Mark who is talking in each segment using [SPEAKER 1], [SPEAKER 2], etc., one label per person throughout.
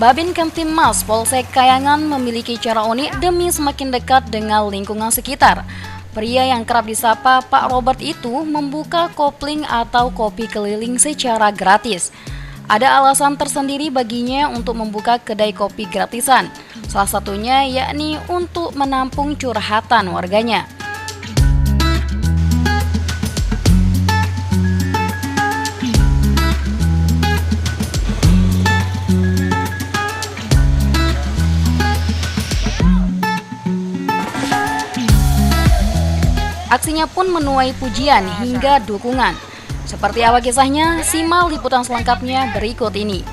[SPEAKER 1] Babin Kamtibmas Polsek Kayangan memiliki cara unik demi semakin dekat dengan lingkungan sekitar. Pria yang kerap disapa Pak Robert itu membuka kopling atau kopi keliling secara gratis. Ada alasan tersendiri baginya untuk membuka kedai kopi gratisan. Salah satunya yakni untuk menampung curhatan warganya. Aksinya pun menuai pujian hingga dukungan. Seperti apa kisahnya? Simak liputan selengkapnya berikut ini.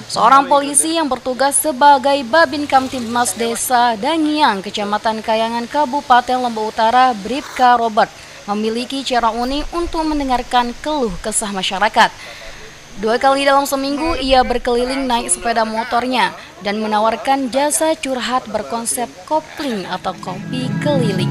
[SPEAKER 1] Seorang polisi yang bertugas sebagai Babin Kamtibmas Desa Dangiang, Kecamatan Kayangan, Kabupaten Lombok Utara, Bribka Robert, memiliki cara unik untuk mendengarkan keluh kesah masyarakat. 2 kali dalam seminggu ia berkeliling naik sepeda motornya dan menawarkan jasa curhat berkonsep kopling atau kopi keliling.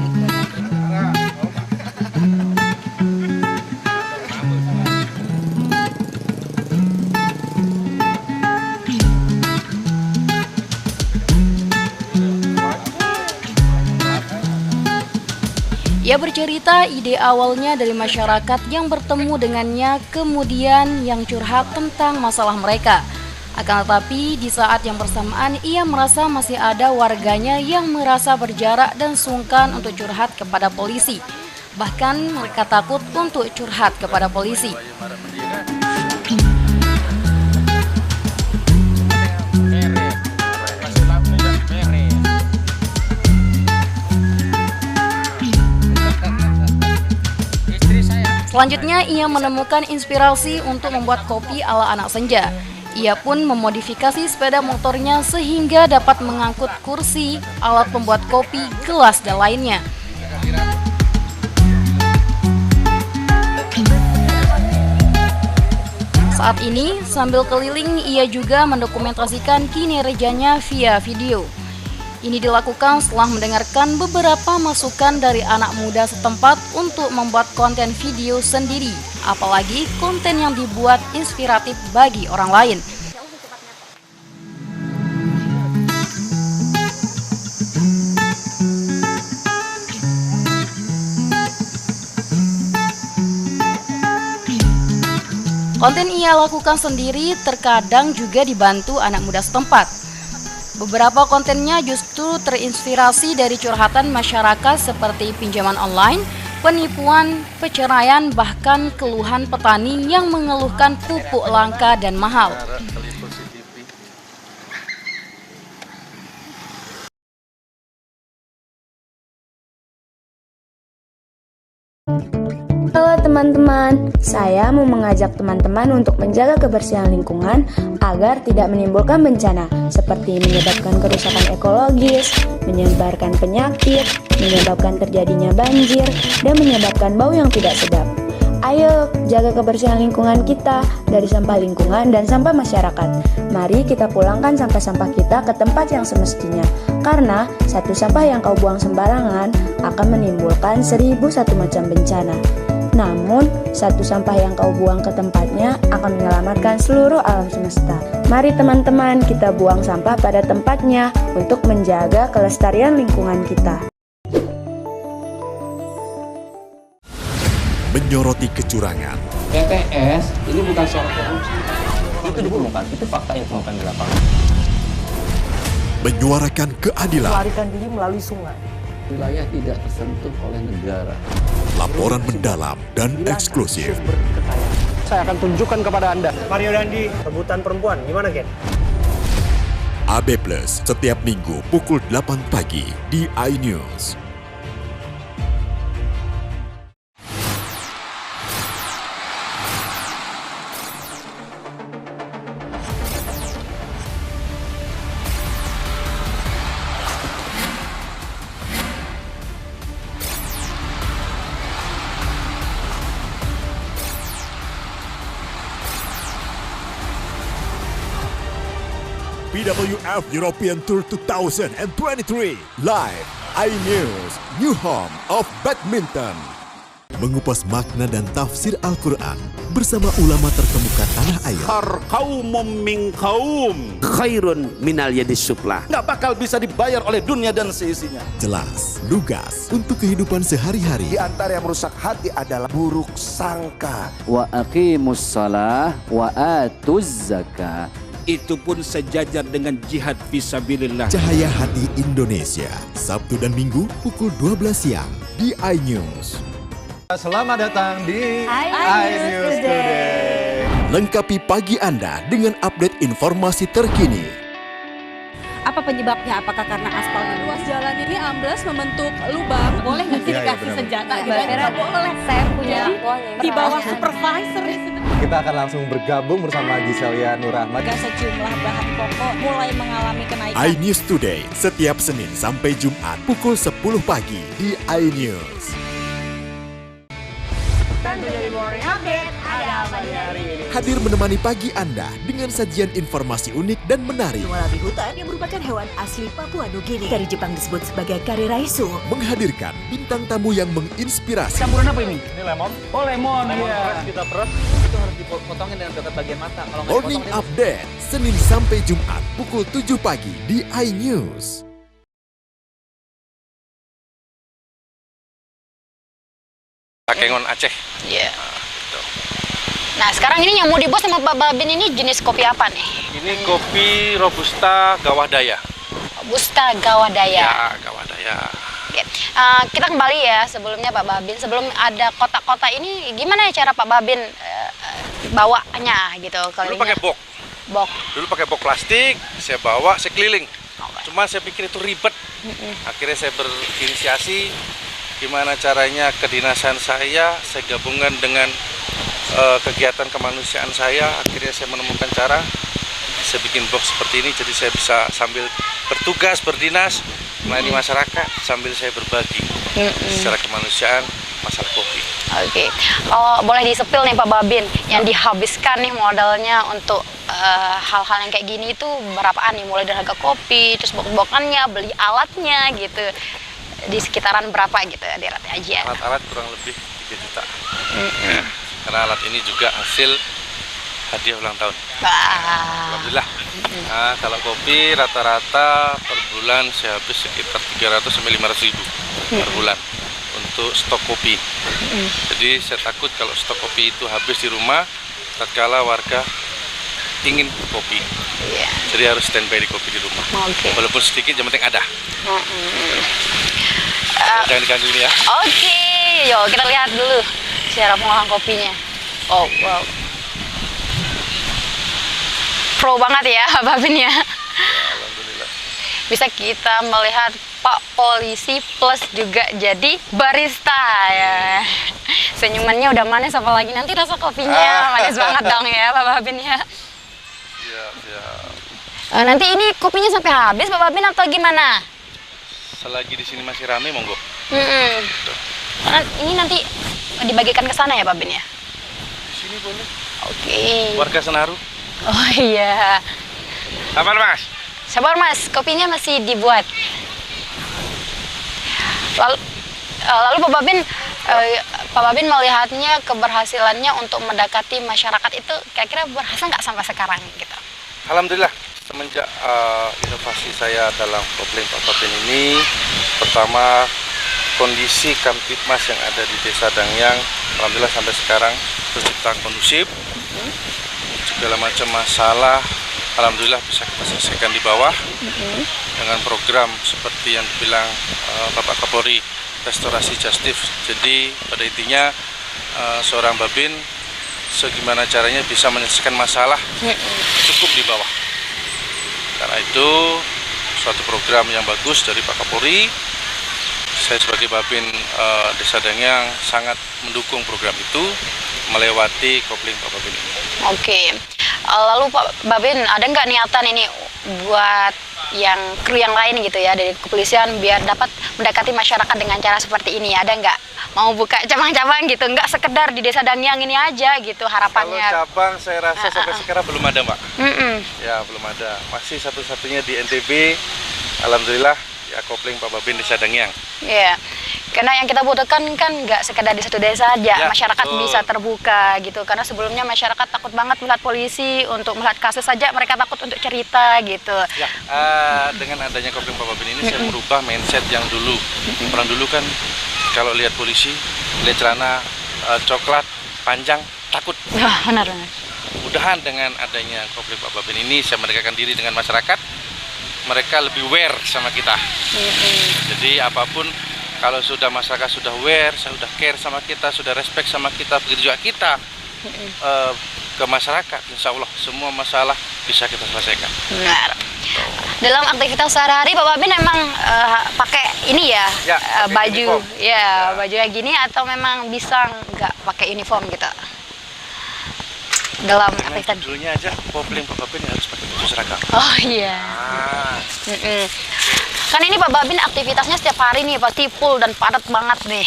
[SPEAKER 1] Ia bercerita ide awalnya dari masyarakat yang bertemu dengannya, kemudian yang curhat tentang masalah mereka. Akan tetapi di saat yang bersamaan ia merasa masih ada warganya yang merasa berjarak dan sungkan untuk curhat kepada polisi. Bahkan mereka takut untuk curhat kepada polisi. Selanjutnya, ia menemukan inspirasi untuk membuat kopi ala anak senja. Ia pun memodifikasi sepeda motornya sehingga dapat mengangkut kursi, alat pembuat kopi, gelas, dan lainnya. Saat ini, sambil keliling, ia juga mendokumentasikan kinerjanya via video. Ini dilakukan setelah mendengarkan beberapa masukan dari anak muda setempat untuk membuat konten video sendiri, apalagi konten yang dibuat inspiratif bagi orang lain. Konten ia lakukan sendiri, terkadang juga dibantu anak muda setempat. Beberapa kontennya justru terinspirasi dari curhatan masyarakat seperti pinjaman online, penipuan, perceraian, bahkan keluhan petani yang mengeluhkan pupuk langka dan mahal.
[SPEAKER 2] Halo teman-teman, saya mau mengajak teman-teman untuk menjaga kebersihan lingkungan agar tidak menimbulkan bencana seperti menyebabkan kerusakan ekologis, menyebarkan penyakit, menyebabkan terjadinya banjir, dan menyebabkan bau yang tidak sedap. Ayo jaga kebersihan lingkungan kita dari sampah lingkungan dan sampah masyarakat. Mari kita pulangkan sampah-sampah kita ke tempat yang semestinya, karena satu sampah yang kau buang sembarangan akan menimbulkan 1001 macam bencana. Namun, satu sampah yang kau buang ke tempatnya akan menyelamatkan seluruh alam semesta. Mari teman-teman, kita buang sampah pada tempatnya untuk menjaga kelestarian lingkungan kita.
[SPEAKER 3] Menyoroti kecurangan.
[SPEAKER 4] PTS ini bukan soal korupsi. Itu ditemukan, itu fakta yang ditemukan di lapangan.
[SPEAKER 3] Menyuarakan keadilan.
[SPEAKER 5] Melarikan diri melalui sungai.
[SPEAKER 4] Wilayah tidak tersentuh oleh negara.
[SPEAKER 3] Laporan mendalam dan eksklusif.
[SPEAKER 5] Saya akan tunjukkan kepada Anda. Mario Dandi, rebutan perempuan, gimana Ken?
[SPEAKER 3] AB Plus setiap minggu pukul 8 pagi di iNews. BWF European Tour 2023 live iNews, new home of badminton. Mengupas makna dan tafsir Al-Quran bersama ulama terkemuka tanah air.
[SPEAKER 6] Kaum min kaum khairun minal yadis suflah. Nggak bakal bisa dibayar oleh dunia dan seisinya.
[SPEAKER 3] Jelas, lugas untuk kehidupan sehari-hari.
[SPEAKER 7] Di antara yang merusak hati adalah buruk sangka.
[SPEAKER 8] Wa aqimus shalah wa atuz zakah.
[SPEAKER 6] Itu pun sejajar dengan jihad fisabilillah.
[SPEAKER 3] Cahaya Hati Indonesia, Sabtu dan Minggu pukul 12 siang di iNews.
[SPEAKER 9] Selamat datang di iNews Today.
[SPEAKER 3] Lengkapi pagi Anda dengan update informasi terkini.
[SPEAKER 10] Apa penyebabnya? Apakah karena aspalnya? Ruas jalan ini amblas membentuk lubang. Boleh nggak sih dikasih senjata? Nggak boleh. Saya punya di bawah supervisor.
[SPEAKER 9] Kita akan langsung bergabung bersama Giselia Nur Ahmad.
[SPEAKER 10] Sejumlah bahan pokok mulai mengalami kenaikan.
[SPEAKER 3] iNews Today setiap Senin sampai Jumat pukul 10 pagi di iNews. Hadir menemani pagi Anda dengan sajian informasi unik dan menarik.
[SPEAKER 11] Walabi hutan yang merupakan hewan asli Papua Nugini. Dari Jepang disebut sebagai kare raisu.
[SPEAKER 3] Menghadirkan bintang tamu yang menginspirasi.
[SPEAKER 4] Campuran apa ini?
[SPEAKER 5] Ini lemon.
[SPEAKER 4] Oh, lemon.
[SPEAKER 5] Fresh kita peras.
[SPEAKER 4] Itu harus dipotongin dengan dekat bagian mata. Kalau nggak
[SPEAKER 3] Morning
[SPEAKER 4] dipotong,
[SPEAKER 3] Update Senin sampai Jumat pukul 7 pagi di iNews.
[SPEAKER 6] Takengon Aceh.
[SPEAKER 1] Iya. Nah, sekarang ini yang mau dibuat sama Pak Babin ini jenis kopi apa nih?
[SPEAKER 6] Ini kopi Robusta Gawadaya.
[SPEAKER 1] Robusta Gawadaya.
[SPEAKER 6] Ya, Gawadaya.
[SPEAKER 1] Oke. Kita kembali ya sebelumnya Pak Babin. Sebelum ada kotak-kotak ini, gimana ya cara Pak Babin bawanya gitu?
[SPEAKER 6] Dulu pakai box. Dulu pakai box plastik, saya bawa, saya keliling. Cuma saya pikir itu ribet. Akhirnya saya berinisiasi gimana caranya kedinasan saya gabungkan dengan kegiatan kemanusiaan saya. Akhirnya saya menemukan cara, saya bikin box seperti ini, jadi saya bisa sambil bertugas, berdinas, melayani masyarakat, sambil saya berbagi secara kemanusiaan masalah kopi.
[SPEAKER 1] Oke. Kalau boleh disepil nih Pak Babin, yang dihabiskan nih modalnya untuk hal-hal yang kayak gini itu berapaan nih? Mulai dari harga kopi, terus box-boxannya, beli alatnya gitu. Di sekitaran berapa gitu ya di Rati Aji?
[SPEAKER 6] Alat-alat kurang lebih 3 juta. Ya, karena alat ini juga hasil hadiah ulang tahun. Alhamdulillah. Nah, kalau kopi rata-rata per bulan saya habis sekitar 300 sampai 500 ribu per bulan untuk stok kopi. Jadi saya takut kalau stok kopi itu habis di rumah tatkala warga ingin kopi. Jadi harus standby di kopi di rumah. Walaupun sedikit yang penting ada. Jangan diganggu ini ya.
[SPEAKER 1] Oke, yuk kita lihat dulu cara pengolahan kopinya. Oh, wow. Pro banget ya Babin ya.
[SPEAKER 6] Alhamdulillah.
[SPEAKER 1] Bisa kita melihat Pak Polisi plus juga jadi barista ya. Senyumannya udah manis, apalagi nanti rasa kopinya manis banget dong ya Pak Babin ya.
[SPEAKER 6] Siap.
[SPEAKER 1] Nanti ini kopinya sampai habis Pak Babin atau gimana?
[SPEAKER 6] Selagi di sini masih rame monggo.
[SPEAKER 1] Ini nanti dibagikan ke sana ya Pak Bin ya?
[SPEAKER 6] Di sini boleh.
[SPEAKER 1] Oke.
[SPEAKER 6] Warga Senaru.
[SPEAKER 1] Oh iya.
[SPEAKER 6] Sabar Mas.
[SPEAKER 1] Sabar Mas, kopinya masih dibuat. Lalu Pak Babin melihatnya keberhasilannya untuk mendekati masyarakat itu kira-kira berhasil nggak sampai sekarang gitu?
[SPEAKER 6] Alhamdulillah. Semenjak inovasi saya dalam problem Pak Babin ini, pertama kondisi Kamtibmas yang ada di Desa Dangyang, alhamdulillah sampai sekarang tercipta kondusif. Segala macam masalah, alhamdulillah bisa kita selesaikan di bawah dengan program seperti yang dibilang Bapak Kapolri, restorasi justice. Jadi pada intinya seorang Babin segimana caranya bisa menyelesaikan masalah cukup di bawah. Karena itu suatu program yang bagus dari Pak Kapolri. Saya sebagai Babin Desa Dangyang sangat mendukung program itu melewati kopling Pak Babin ini.
[SPEAKER 1] Oke. Lalu Pak Babin ada nggak niatan ini buat yang kru yang lain gitu ya dari kepolisian biar dapat mendekati masyarakat dengan cara seperti ini? Ada nggak mau buka cabang-cabang gitu, nggak sekedar di Desa Dangyang ini aja gitu harapannya?
[SPEAKER 6] Kalau cabang saya rasa sampai sekarang belum ada, Mbak. Ya belum ada, masih satu-satunya di NTB. Alhamdulillah ya kopling Pak Babin Desa Dangyang.
[SPEAKER 1] Iya, karena yang kita butuhkan kan nggak sekedar di satu desa aja,
[SPEAKER 6] Ya,
[SPEAKER 1] masyarakat
[SPEAKER 6] betul.
[SPEAKER 1] bisa terbuka gitu. Karena sebelumnya masyarakat takut banget melihat polisi, untuk melihat kasus saja mereka takut untuk cerita gitu.
[SPEAKER 6] Ya, dengan adanya kopling Pak Babin ini saya merubah mindset yang dulu. Orang dulu kan kalau lihat polisi, lihat celana coklat panjang takut.
[SPEAKER 1] Wah, benar.
[SPEAKER 6] Mudahan dengan adanya kopling Pak Babin ini saya mendekatkan diri dengan masyarakat, mereka lebih aware sama kita. Jadi apapun kalau sudah masyarakat sudah aware, sudah care sama kita, sudah respect sama kita, begitu juga kita ke masyarakat, insya Allah semua masalah bisa kita selesaikan.
[SPEAKER 1] Benar. Dalam aktivitas sehari-hari Pak Babin emang pakai ini ya,
[SPEAKER 6] pakai
[SPEAKER 1] baju
[SPEAKER 6] uniform.
[SPEAKER 1] ya, baju yang gini atau memang bisa nggak pakai uniform gitu? Dalam aktivitas
[SPEAKER 6] Judulnya aja kopling Pak Babin harus pakai baju seragam.
[SPEAKER 1] Oh iya. Kan ini Pak Babin aktivitasnya setiap hari nih pasti full dan padat banget nih.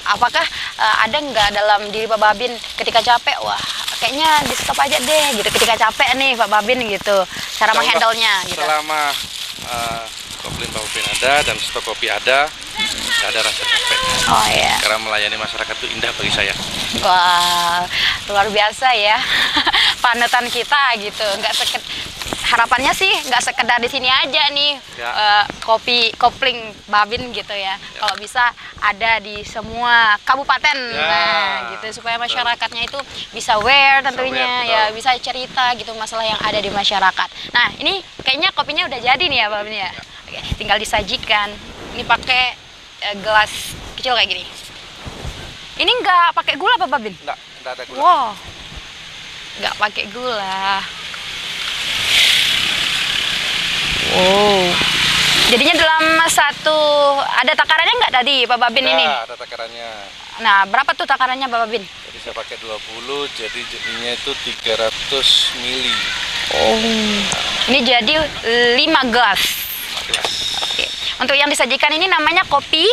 [SPEAKER 1] Apakah ada nggak dalam diri Pak Babin ketika capek, wah kayaknya di stop aja deh gitu, ketika capek nih Pak Babin gitu, cara menghandle-nya gitu?
[SPEAKER 6] Selama kopling Pak Babin ada dan stok kopi ada, nggak ada rasa capek.
[SPEAKER 1] Oh iya.
[SPEAKER 6] Karena melayani masyarakat itu indah bagi saya.
[SPEAKER 1] Wah, luar biasa ya. Panutan kita gitu. Harapannya sih nggak sekedar di sini aja nih kopling Babin gitu ya. Kalau bisa ada di semua kabupaten, nah gitu supaya masyarakatnya itu bisa aware tentunya ya, bisa cerita gitu masalah yang ada di masyarakat. Nah ini kayaknya kopinya udah jadi nih ya Babin ya. Oke, tinggal disajikan. Ini pakai gelas kecil kayak gini. Ini nggak pakai gula Pak Babin?
[SPEAKER 6] Nggak ada gula.
[SPEAKER 1] Wow, nggak pakai gula. Wow. Jadinya dalam satu ada takarannya nggak tadi Pak Babin ini?
[SPEAKER 6] Ada takarannya.
[SPEAKER 1] Nah, berapa tuh takarannya Pak Babin?
[SPEAKER 6] Jadi saya pakai 20, jadi jadinya itu 300 mili.
[SPEAKER 1] Oh. Ini jadi 5 gelas.
[SPEAKER 6] 5 gelas.
[SPEAKER 1] Oke. Untuk yang disajikan ini namanya kopi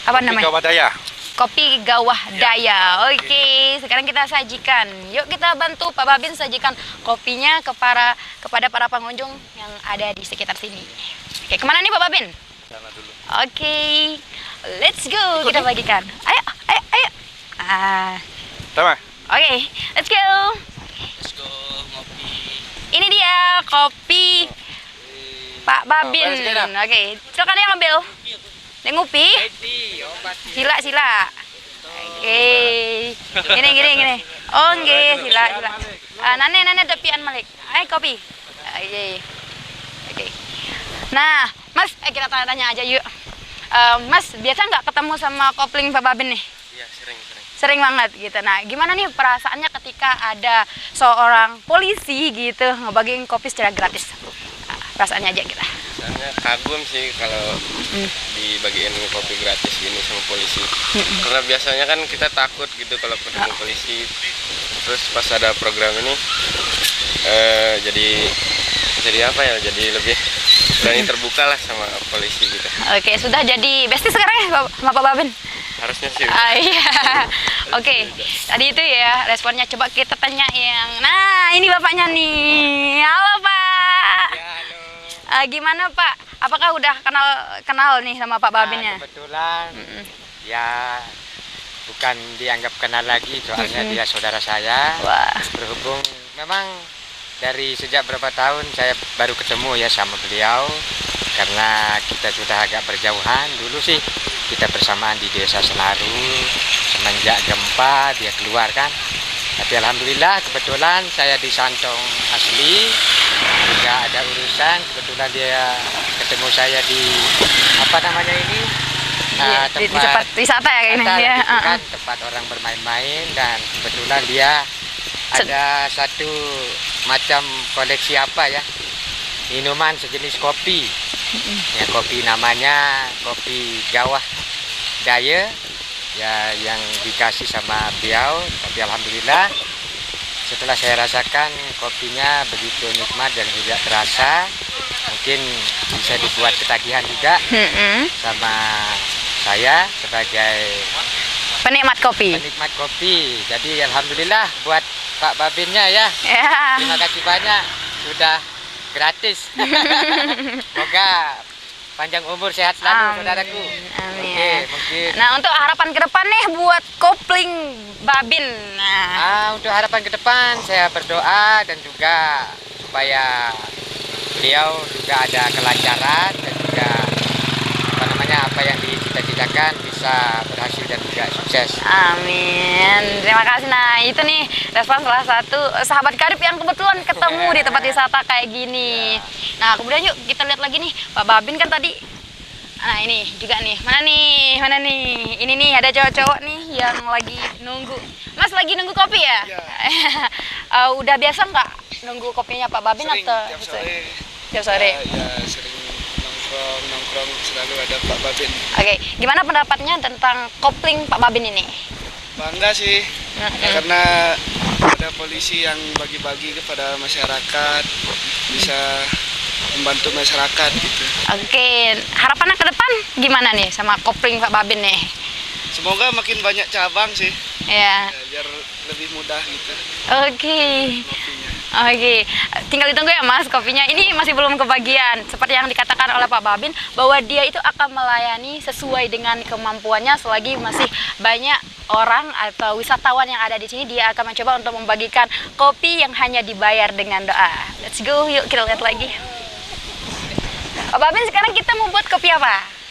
[SPEAKER 1] apa namanya?
[SPEAKER 6] Gawah Daya.
[SPEAKER 1] Kopi Gawah Daya. Oke, sekarang kita sajikan. Yuk kita bantu Pak Babin sajikan kopinya kepada para pengunjung yang ada di sekitar sini. Oke, kemana nih Pak Babin?
[SPEAKER 6] Sana dulu.
[SPEAKER 1] Oke, let's go. Kita bagikan. Ayo.
[SPEAKER 6] Sama.
[SPEAKER 1] Oke, let's go.
[SPEAKER 4] Let's go ngopi.
[SPEAKER 1] Ini dia kopi Pak Babin. Oke, silakan yang ambil. Dia ngopi. Sila. Oke. Gini. Oh, nggih, sila. Nane depian Malik. Kopi. Oke. Nah, Mas, kita tanya aja yuk. Mas, biasa nggak ketemu sama kopling Pak Babin nih?
[SPEAKER 4] Iya, sering.
[SPEAKER 1] Sering banget gitu. Nah, gimana nih perasaannya ketika ada seorang polisi gitu ngebagiin kopi secara gratis? Perasaannya aja kita.
[SPEAKER 4] Rasanya kagum sih kalau dibagiin kopi gratis gini sama polisi. Karena biasanya kan kita takut gitu kalau ketemu polisi. Terus pas ada program ini jadi apa ya? Jadi lebih berani terbuka lah sama polisi gitu.
[SPEAKER 1] Oke, sudah jadi bestie sekarang ya sama Pak Babin?
[SPEAKER 4] Harusnya sih.
[SPEAKER 1] Iya. Oke. Tadi itu ya responnya, coba kita tanya yang. Nah, ini bapaknya nih. Halo, Pak.
[SPEAKER 12] Ya, halo.
[SPEAKER 1] Gimana, Pak? Apakah udah kenal nih sama Pak Babinnya?
[SPEAKER 12] Kebetulan ya bukan dianggap kenal lagi, soalnya dia saudara saya.
[SPEAKER 1] Wah.
[SPEAKER 12] Berhubung memang dari sejak berapa tahun saya baru ketemu ya sama beliau, karena kita sudah agak berjauhan. Dulu sih kita bersamaan di Desa Senaru, semenjak gempa dia keluar kan. Tapi alhamdulillah kebetulan saya di Santong asli, juga ada urusan, kebetulan dia ketemu saya di apa namanya ini,
[SPEAKER 1] tempat wisata ya ini ya.
[SPEAKER 12] Kan tempat orang bermain-main, dan kebetulan dia ada satu macam koleksi apa ya, minuman sejenis kopi. Ya, kopi namanya kopi Gawah Daya ya, yang dikasih sama beliau. Tapi alhamdulillah setelah saya rasakan kopinya begitu nikmat dan juga terasa, mungkin bisa dibuat ketagihan juga sama saya sebagai
[SPEAKER 1] penikmat kopi.
[SPEAKER 12] Jadi alhamdulillah buat Pak Babinnya ya. Terima kasih banyak sudah gratis. Semoga panjang umur, sehat selalu, saudaraku.
[SPEAKER 1] Amin.
[SPEAKER 12] Oke, mungkin.
[SPEAKER 1] Nah, untuk harapan ke depan nih buat kopling Babin.
[SPEAKER 12] Untuk harapan ke depan saya berdoa dan juga supaya beliau juga ada kelancaran dan juga apa yang dicita-citakan bisa berhasil dan juga sukses.
[SPEAKER 1] Amin. Terima kasih. Nah, itu nih respon salah satu sahabat karib yang kebetulan ketemu di tempat wisata kayak gini. Nah, kemudian yuk kita lihat lagi nih, Pak Babin kan tadi. Nah, ini juga nih. Mana nih? Ini nih ada cowok-cowok nih yang lagi nunggu. Mas lagi nunggu kopi ya? Udah biasa nggak nunggu kopinya Pak Babin atau tiap sore?
[SPEAKER 13] Ya, sering nongkrong selalu ada Pak Babin.
[SPEAKER 1] Oke, gimana pendapatnya tentang kopling Pak Babin ini?
[SPEAKER 13] Bangga sih, karena ada polisi yang bagi-bagi kepada masyarakat, bisa membantu masyarakat gitu.
[SPEAKER 1] Oke, harapannya ke depan gimana nih sama kopling Pak Babin nih?
[SPEAKER 13] Semoga makin banyak cabang sih.
[SPEAKER 1] Ya.
[SPEAKER 13] Biar lebih mudah gitu.
[SPEAKER 1] Oke, tinggal ditunggu ya Mas kopinya. Ini masih belum kebagian. Seperti yang dikatakan oleh Pak Babin bahwa dia itu akan melayani sesuai dengan kemampuannya. Selagi masih banyak orang atau wisatawan yang ada di sini, dia akan mencoba untuk membagikan kopi yang hanya dibayar dengan doa. Let's go, yuk kita lihat lagi. Pak Babin, sekarang kita mau buat kopi apa?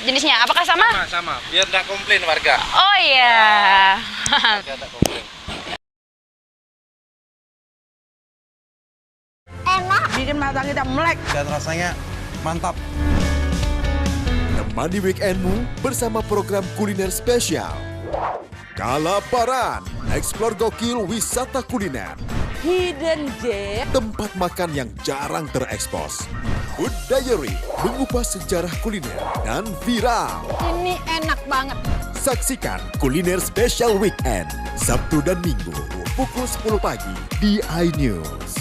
[SPEAKER 1] Jenisnya apakah sama?
[SPEAKER 6] Sama, biar nggak komplain warga.
[SPEAKER 1] Oh iya.
[SPEAKER 6] Warga nggak komplain.
[SPEAKER 10] Enak, bikin mata kita melek
[SPEAKER 9] dan rasanya mantap.
[SPEAKER 3] Temani weekendmu bersama program kuliner spesial. Kalaparan, eksplor gokil wisata kuliner.
[SPEAKER 10] Hidden Gem,
[SPEAKER 3] Tempat makan yang jarang terekspos. Food Diary, mengupas sejarah kuliner dan viral.
[SPEAKER 10] ini enak banget.
[SPEAKER 3] Saksikan kuliner spesial weekend, Sabtu dan Minggu, pukul 10 pagi di iNews.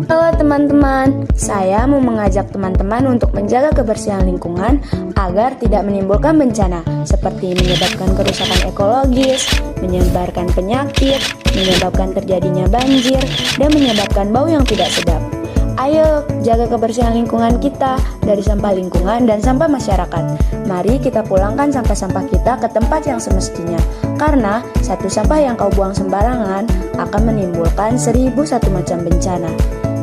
[SPEAKER 2] Halo teman-teman, saya mau mengajak teman-teman untuk menjaga kebersihan lingkungan agar tidak menimbulkan bencana seperti menyebabkan kerusakan ekologis, menyebarkan penyakit, menyebabkan terjadinya banjir, dan menyebabkan bau yang tidak sedap. Ayo jaga kebersihan lingkungan kita dari sampah lingkungan dan sampah masyarakat. Mari kita pulangkan sampah-sampah kita ke tempat yang semestinya. Karena satu sampah yang kau buang sembarangan akan menimbulkan 1001 macam bencana.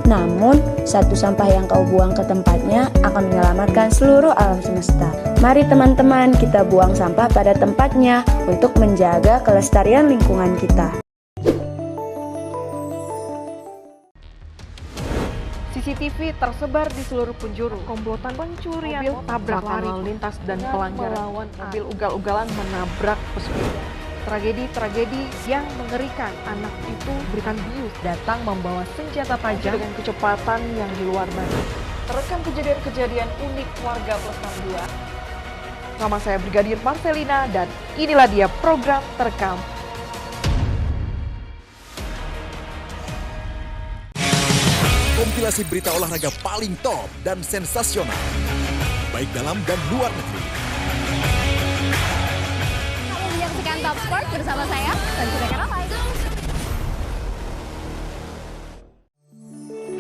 [SPEAKER 2] Namun, satu sampah yang kau buang ke tempatnya akan menyelamatkan seluruh alam semesta. Mari teman-teman kita buang sampah pada tempatnya untuk menjaga kelestarian lingkungan kita.
[SPEAKER 14] CCTV tersebar di seluruh penjuru. Komplotan pencurian mobil, tabrakan lalu lintas dan pelanggaran melawan mobil ugal-ugalan menabrak pesepeda. Tragedi-tragedi yang mengerikan. Anak itu berikan bius datang membawa senjata tajam dengan kecepatan yang di luar batas. Terekam kejadian-kejadian unik warga Pelestar 2. Nama saya Brigadir Marcelina dan inilah dia program Terekam.
[SPEAKER 3] Kompilasi berita olahraga paling top dan sensasional, baik dalam dan luar negeri.
[SPEAKER 10] Kamu menyaksikan Top Sport bersama saya, Sanjira Karamai.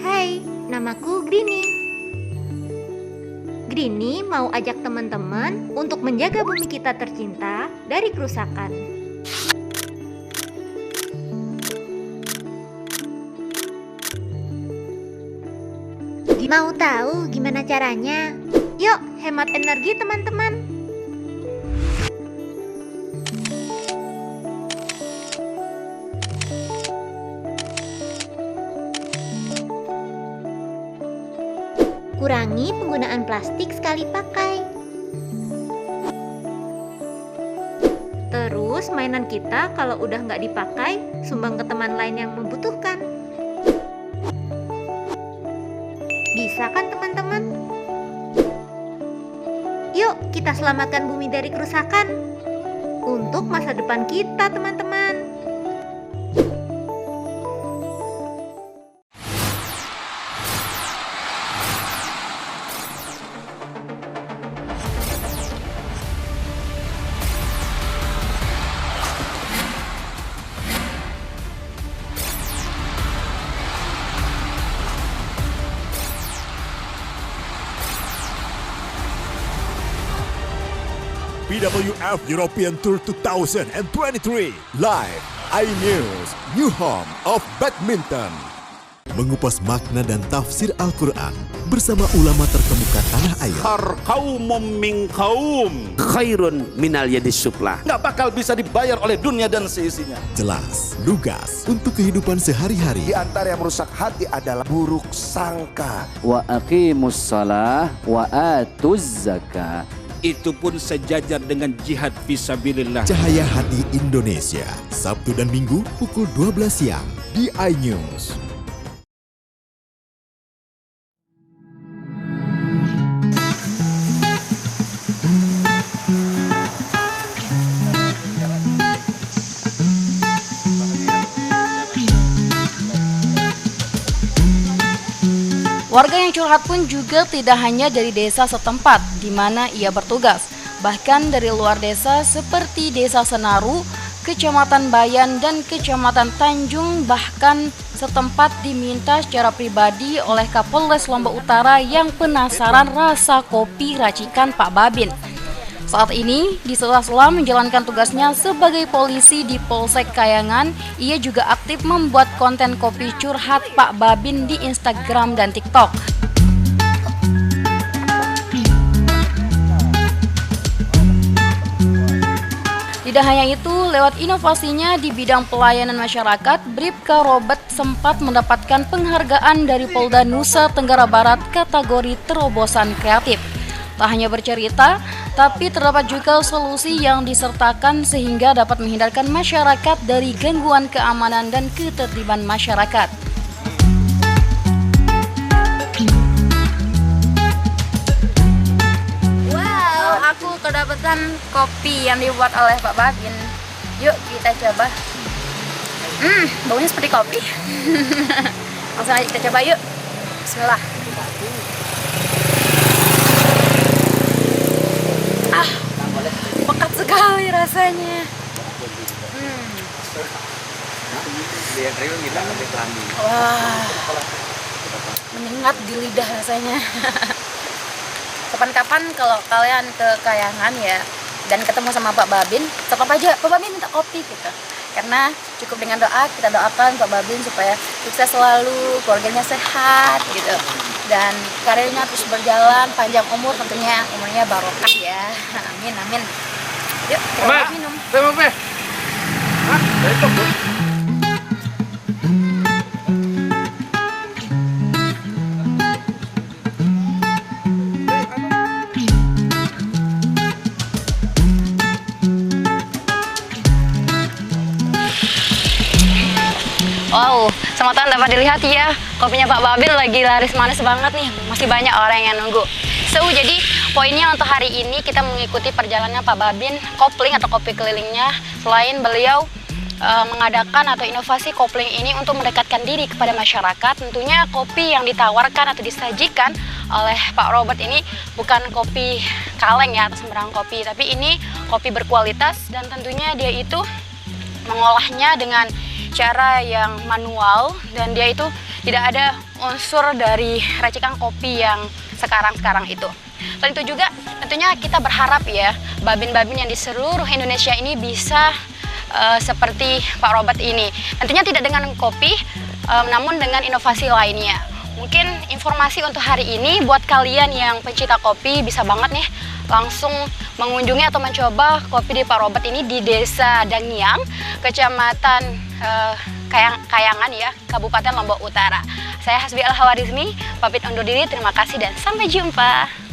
[SPEAKER 15] Hai, namaku Grini. Grini mau ajak teman-teman untuk menjaga bumi kita tercinta dari kerusakan. Mau tahu gimana caranya? Yuk, hemat energi teman-teman. Kurangi penggunaan plastik sekali pakai. Terus mainan kita kalau udah nggak dipakai, sumbang ke teman lain yang membutuhkan. Bisa kan teman-teman? Yuk kita selamatkan bumi dari kerusakan untuk masa depan kita teman-teman.
[SPEAKER 3] BWF European Tour 2023 live iNews, new home of badminton. Mengupas makna dan tafsir Al-Quran bersama ulama terkemuka tanah air.
[SPEAKER 16] Kaumum min kaum khairun minal yadis sufla. Nggak bakal bisa dibayar oleh dunia dan seisinya.
[SPEAKER 3] Jelas, lugas untuk kehidupan sehari-hari.
[SPEAKER 7] Di antara yang merusak hati adalah buruk sangka.
[SPEAKER 8] Wa aqimus shalah wa atuz zakah.
[SPEAKER 16] Itu pun sejajar dengan jihad fisabilillah.
[SPEAKER 3] Cahaya Hati Indonesia, Sabtu dan Minggu pukul 12 siang di iNews.
[SPEAKER 1] Warga yang curhat pun juga tidak hanya dari desa setempat di mana ia bertugas, bahkan dari luar desa seperti Desa Senaru, Kecamatan Bayan, dan Kecamatan Tanjung, bahkan setempat diminta secara pribadi oleh Kapolres Lombok Utara yang penasaran rasa kopi racikan Pak Babin. Saat ini, di sela-sela menjalankan tugasnya sebagai polisi di Polsek Kayangan, ia juga aktif membuat konten kopi curhat Pak Babin di Instagram dan TikTok. Tidak hanya itu, lewat inovasinya di bidang pelayanan masyarakat, Bribka Robert sempat mendapatkan penghargaan dari Polda Nusa Tenggara Barat kategori terobosan kreatif. Tak hanya bercerita, tapi terdapat juga solusi yang disertakan sehingga dapat menghindarkan masyarakat dari gangguan keamanan dan ketertiban masyarakat.
[SPEAKER 17] Wow, aku kedapatan kopi yang dibuat oleh Pak Babin. Yuk kita coba. Baunya seperti kopi. Langsung aja kita coba yuk. Bismillah. Pekat sekali rasanya. Wah, menyengat di lidah rasanya. Kapan-kapan kalau kalian ke Kayangan ya dan ketemu sama Pak Babin, tetap aja Pak Babin minta kopi gitu. Karena cukup dengan doa, kita doakan Pak Babin supaya sukses selalu, keluarganya sehat gitu. Dan karirnya terus berjalan, panjang umur tentunya, umurnya barokah ya. Amin, amin. Yuk, kita minum.
[SPEAKER 1] Wow, sematan dapat dilihat ya, kopinya Pak Babin lagi laris manis banget nih. Masih banyak orang yang nunggu. So, jadi poinnya untuk hari ini kita mengikuti perjalanan Pak Babin kopling atau kopi kelilingnya. Selain beliau mengadakan atau inovasi kopling ini untuk mendekatkan diri kepada masyarakat, tentunya kopi yang ditawarkan atau disajikan oleh Pak Robert ini bukan kopi kaleng ya atau sembarang kopi, tapi ini kopi berkualitas dan tentunya dia itu mengolahnya dengan cara yang manual dan dia itu tidak ada unsur dari racikan kopi yang sekarang itu. Selain itu juga tentunya kita berharap ya babin-babin yang di seluruh Indonesia ini bisa seperti Pak Robert ini. Tentunya tidak dengan kopi, namun dengan inovasi lainnya. Mungkin informasi untuk hari ini buat kalian yang pencinta kopi bisa banget nih langsung mengunjungi atau mencoba kopi di Pak Robert ini di Desa Dangiang, Kecamatan Kayangan ya, Kabupaten Lombok Utara. Saya Hasbi Al-Hawarizmi, pamit undur diri, terima kasih dan sampai jumpa.